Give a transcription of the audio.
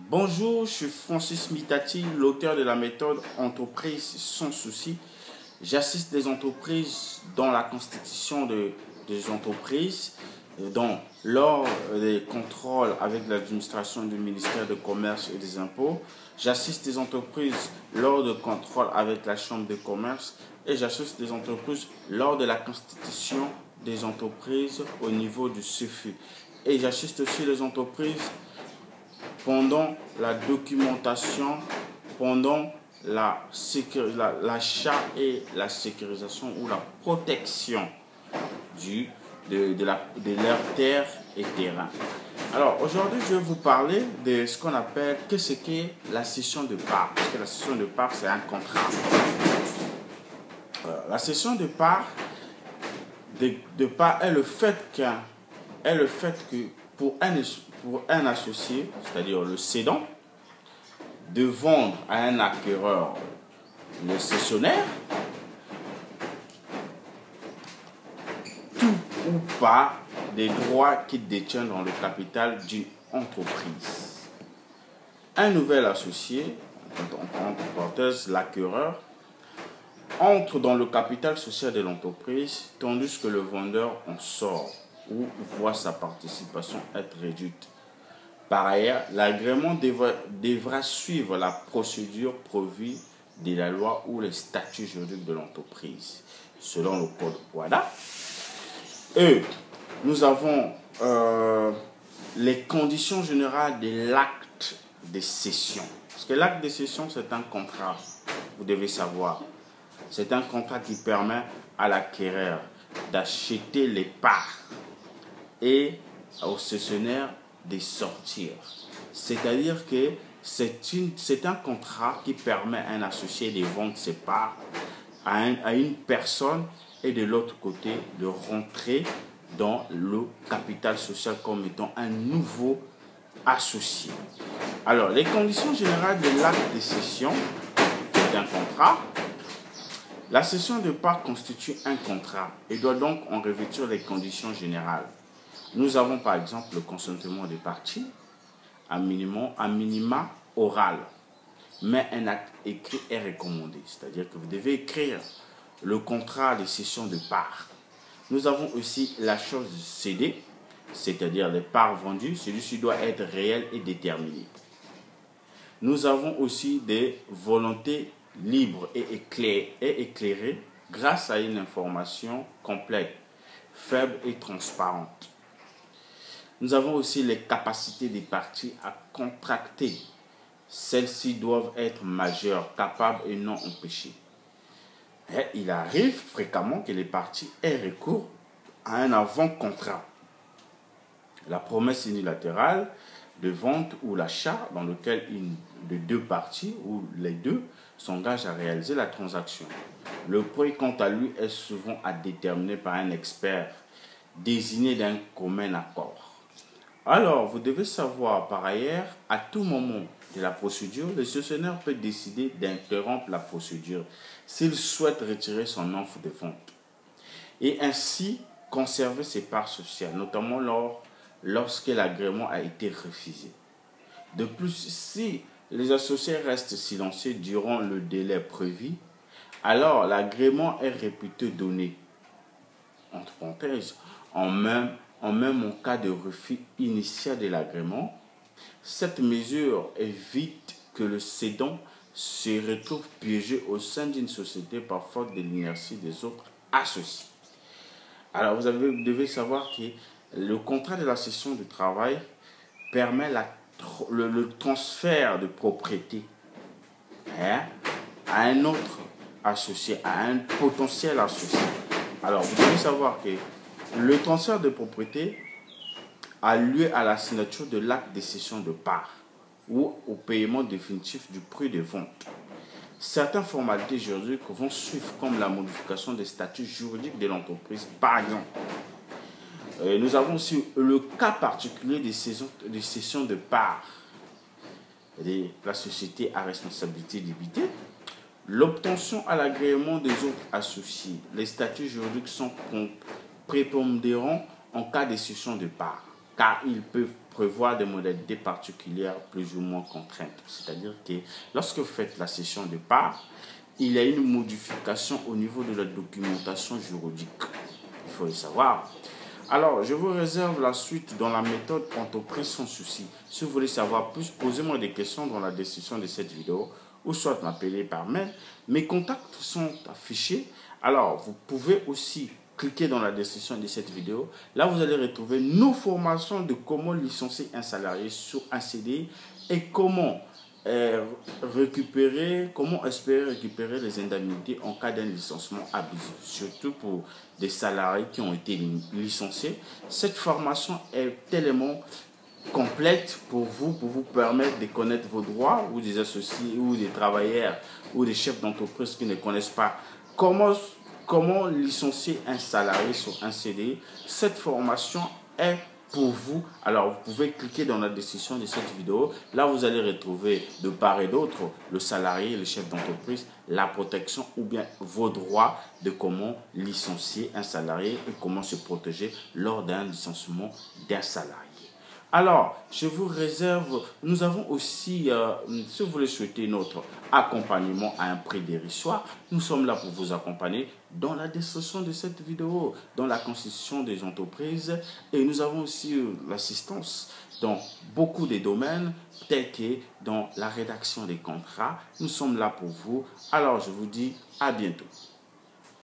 Bonjour, je suis Francis Mitati, l'auteur de la méthode Entreprise sans souci. J'assiste des entreprises dans la constitution des entreprises, lors des contrôles avec l'administration du ministère du Commerce et des Impôts. J'assiste des entreprises lors de contrôles avec la Chambre de commerce et j'assiste des entreprises lors de la constitution des entreprises au niveau du CEFU. Et j'assiste aussi les entreprises pendant la documentation, pendant l'achat et la sécurisation ou la protection de leurs terres et terrains. Alors aujourd'hui, je vais vous parler de ce qu'on appelle, qu'est-ce qu'est la cession de part. Parce que la cession de part, c'est un contrat. La cession de part, est le fait que pour un associé, c'est-à-dire le cédant, de vendre à un acquéreur, le cessionnaire, tout ou pas des droits qu'il détient dans le capital d'une entreprise. Un nouvel associé, entre parenthèses, l'acquéreur, entre dans le capital social de l'entreprise, tandis que le vendeur en sort ou voit sa participation être réduite. Par ailleurs, l'agrément devra suivre la procédure prévue de la loi ou les statuts juridiques de l'entreprise, selon le code WADA. Et nous avons les conditions générales de l'acte de cession. Parce que l'acte de cession, c'est un contrat, vous devez savoir. C'est un contrat qui permet à l'acquéreur d'acheter les parts et au cessionnaire de sortir. C'est-à-dire que c'est un contrat qui permet à un associé de vendre ses parts à une personne et de l'autre côté de rentrer dans le capital social comme étant un nouveau associé. Alors, les conditions générales de l'acte de cession d'un contrat. La cession de parts constitue un contrat et doit donc en revêtir les conditions générales. Nous avons par exemple le consentement des parties, un minima oral, mais un acte écrit est recommandé. C'est-à-dire que vous devez écrire le contrat de cession de parts. Nous avons aussi la chose cédée, c'est-à-dire les parts vendues. Celui-ci doit être réel et déterminé. Nous avons aussi des volontés libres et éclairées grâce à une information complète, faible et transparente. Nous avons aussi les capacités des parties à contracter. Celles-ci doivent être majeures, capables et non empêchées. Et il arrive fréquemment que les parties aient recours à un avant-contrat. La promesse unilatérale de vente ou l'achat dans lequel une des deux parties ou les deux s'engagent à réaliser la transaction. Le prix, quant à lui, est souvent à déterminer par un expert désigné d'un commun accord. Alors, vous devez savoir par ailleurs, à tout moment de la procédure, le cessionnaire peut décider d'interrompre la procédure s'il souhaite retirer son offre de vente et ainsi conserver ses parts sociales, notamment lorsque l'agrément a été refusé. De plus, si les associés restent silencieux durant le délai prévu, alors l'agrément est réputé donné, entre parenthèses, en même en cas de refus initial de l'agrément. Cette mesure évite que le cédant se retrouve piégé au sein d'une société par faute de l'inertie des autres associés. Alors vous devez savoir que le contrat de la cession du travail permet le transfert de propriété à un autre associé, à un potentiel associé. Alors vous devez savoir que le transfert de propriété a lieu à la signature de l'acte de cession de parts ou au paiement définitif du prix de vente. Certaines formalités juridiques vont suivre comme la modification des statuts juridiques de l'entreprise, par exemple. Nous avons aussi le cas particulier des cessions de parts de la société à responsabilité limitée. L'obtention à l'agrément des autres associés. Les statuts juridiques sont prépondérants en cas de cession de parts, car ils peuvent prévoir des modalités particulières plus ou moins contraintes. C'est-à-dire que lorsque vous faites la cession de parts, il y a une modification au niveau de la documentation juridique. Il faut le savoir. Alors, je vous réserve la suite dans la méthode entreprise sans souci. Si vous voulez savoir plus, posez-moi des questions dans la description de cette vidéo ou soit m'appeler par mail. Mes contacts sont affichés. Alors, vous pouvez aussi cliquer dans la description de cette vidéo. Là, vous allez retrouver nos formations de comment licencier un salarié sur un CDI et comment comment espérer récupérer les indemnités en cas d'un licenciement abusif, surtout pour des salariés qui ont été licenciés. Cette formation est tellement complète pour vous permettre de connaître vos droits, ou des associés, ou des travailleurs, ou des chefs d'entreprise qui ne connaissent pas comment licencier un salarié sur un CDI. Cette formation est pour vous. Alors, vous pouvez cliquer dans la description de cette vidéo. Là, vous allez retrouver de part et d'autre le salarié, le chef d'entreprise, la protection ou bien vos droits de comment licencier un salarié et comment se protéger lors d'un licenciement d'un salarié. Alors, je vous réserve, nous avons aussi, si vous voulez souhaiter notre accompagnement à un prix dérisoire, nous sommes là pour vous accompagner dans la description de cette vidéo, dans la constitution des entreprises, et nous avons aussi l'assistance dans beaucoup de domaines, tels que dans la rédaction des contrats. Nous sommes là pour vous. Alors, je vous dis à bientôt.